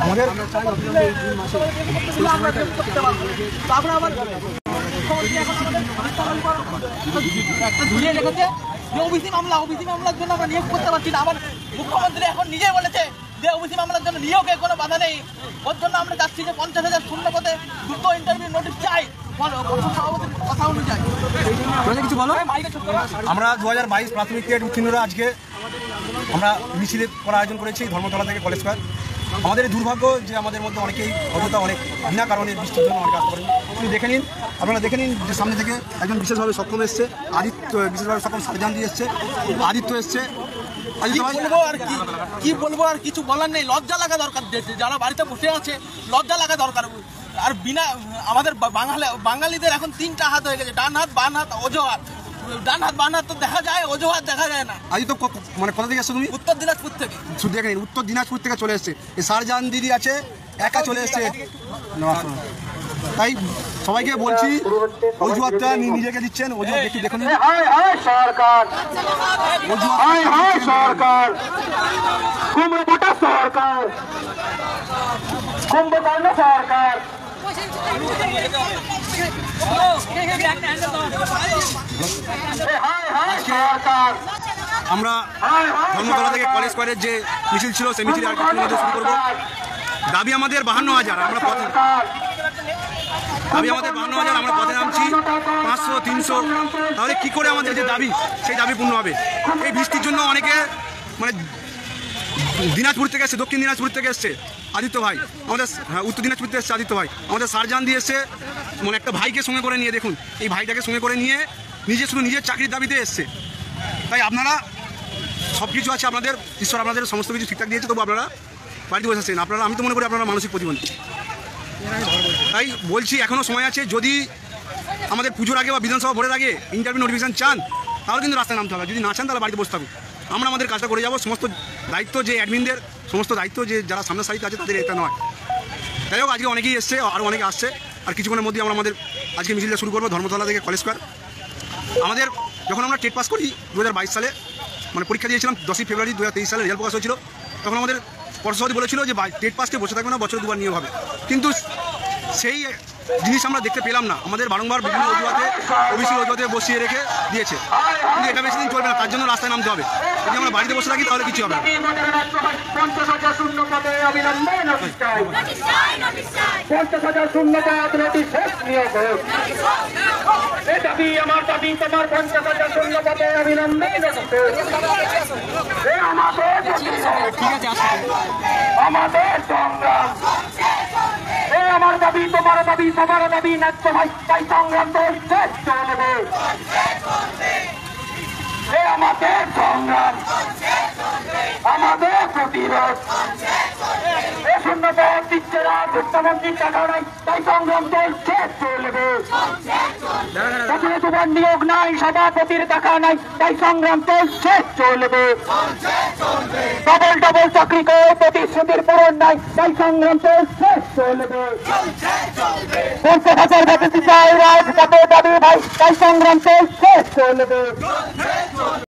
আমাদের ঝুলিয়ে রেখেছে যে ওবিসি মামলার জন্য আমরা নিয়োগ করতে পারছি না। আমার মুখ্যমন্ত্রী এখন নিজেই বলেছে যে ওবিসি মামলার জন্য নিয়োগে কোনো বাধা নেই। ওর জন্য আমরা যাচ্ছি যে 50,000 শূন্য পদে দ্রুত ইন্টারভিউ নোটিশ চাই। কথা অনুযায়ী কিছু বলো। আমরা 2022 প্রাথমিক টেট উত্তীর্ণরা আজকে আমরা মিছিলে করার আয়োজন করেছি ধর্মতলা থেকে কলেজ স্কয়ার। আমাদের দুর্ভাগ্য যে আমাদের মধ্যে অনেকেই অযথা অনেক বিনা কারণে বৃষ্টির জন্য অনেক কাজ করেন। আপনি দেখে নিন, আপনারা দেখে নিন যে সামনে থেকে একজন বিশেষভাবে সক্ষম এসছে, আদিত্য বিশেষভাবে সক্ষম সার্জান দিয়ে এসছে, আদিত্য এসছে। কি বলবো আর কিছু বলার নেই। লজ্জা লাগা দরকার, যারা বাড়িতে বসে আছে লজ্জা লাগা দরকার। আর বিনা আমাদের বাঙালিদের এখন 3টা হাত হয়ে গেছে, ডান হাত বাম হাত অজুহাত। ডান হাত বাম হাত তো দেখা যায়, অজুহাত দেখা যায় না। আদিত্য মানে কোথা থেকে এসছো তুমি? উত্তর দিনাজপুর থেকে। শুধু দেখে নিন, উত্তর দিনাজপুর থেকে চলে এসছে। এই সার্জান দিদি আছে, একা চলে এসছে। তাই সবাইকে বলছি অজুহাতটা নিজেকে দিচ্ছেন, অজুহাত একটু দেখুন। সরকার সরকার কুমড়োটা সরকার কুম্ভকর্ণ সরকার আমরা ধর্মতলা থেকে কলেজ স্কয়ারের যে মিছিল ছিল সেই মিছিল আর শুরু করবো। দাবি আমাদের 52,000, আমরা পথে দাবি আমাদের 52,000, আমরা পথে নামছি 500 300। তাহলে কি করে আমাদের যে দাবি সেই দাবি পূর্ণ হবে? এই বৃষ্টির জন্য অনেকে মানে দিনাজপুর থেকে এসছে, দক্ষিণ দিনাজপুর থেকে এসছে আদিত্য ভাই, আমাদের উত্তর দিনাজপুর থেকে এসছে আদিত্য ভাই, আমাদের সার্জান দিয়ে এসছে। মানে একটা ভাইকে সঙ্গে করে নিয়ে, দেখুন এই ভাইটাকে সঙ্গে করে নিয়ে শুধু নিজের চাকরির দাবিতে এসছে। তাই আপনারা সব কিছু আছে আপনাদের, ঈশ্বর আপনাদের সমস্ত কিছু ঠিকঠাক দিয়েছে, তবু আপনারা বাড়িতে বসে আছেন। আপনারা, আমি তো মনে করি আপনারা মানসিক প্রতিবন্ধী। তাই বলছি এখনও সময় আছে। যদি আমাদের পুজোর আগে বা বিধানসভা ভোটের আগে ইন্টারভিউ নোটিফিকেশন চান, তাহলে কিন্তু রাস্তায় নামতে হবে। যদি না চান তাহলে বাড়িতে বসে থাকুন। আমরা আমাদের কাজটা করে যাবো। সমস্ত দায়িত্ব যে অ্যাডমিনদের, সমস্ত দায়িত্ব যে যারা সামনের সারিতে আছে তাদের এটা নয়। যাই হোক, আজকে অনেকেই এসছে, আরও অনেকে আসছে। আর কিছুক্ষণের মধ্যে আমরা আমাদের আজকে মিছিলটা শুরু করবো ধর্মতলা থেকে কলেজ স্কয়ার। আমাদের যখন আমরা টেট পাস করি 2022 সালে, মানে পরীক্ষা দিয়েছিলাম 10ই ফেব্রুয়ারি 2023 সালে রেজাল্ট প্রকাশ হয়েছিল, তখন আমাদের পর্ষদ বলেছিল যে টেট পাসকে বসে থাকবে না, বছরে 2বার নিয়োগ হবে। কিন্তু সেই জিনিস আমরা দেখতে পেলাম না। আমাদের বারংবার বিভিন্ন অজুহাতে, ওবিসি অজুহাতে বসিয়ে রেখে দিয়েছে। কিন্তু এটা বেশি দিন চলবে না, তার জন্য রাস্তায় নামতে হবে। যদি আমরা বাড়িতে বসে থাকি তাহলে কিছু হবে না। আমাদের সংগ্রাম, আমার দাবি, তোমার দাবি, সবার দাবি, ন্যায্য ভাই, তাই সংগ্রাম চলবে। আমাদের সংগ্রাম, আমাদের প্রতিরোধ। শূন্য পদ দিচ্ছে না, মুখ্যমন্ত্রীর টাকা নাই, তাই সংগ্রাম চলবে। বছরে 2বার নিয়োগ নাই, সভাপতির টাকা নাই, তাই সংগ্রাম চলবে। ডবল চাকরি করে প্রতিশ্রুতির পূরণ নাই, তাই সংগ্রাম চলবে। 50,000 ভ্যাকেন্সি চাই রাজপথে দাবি ভাই, তাই সংগ্রাম চলবে।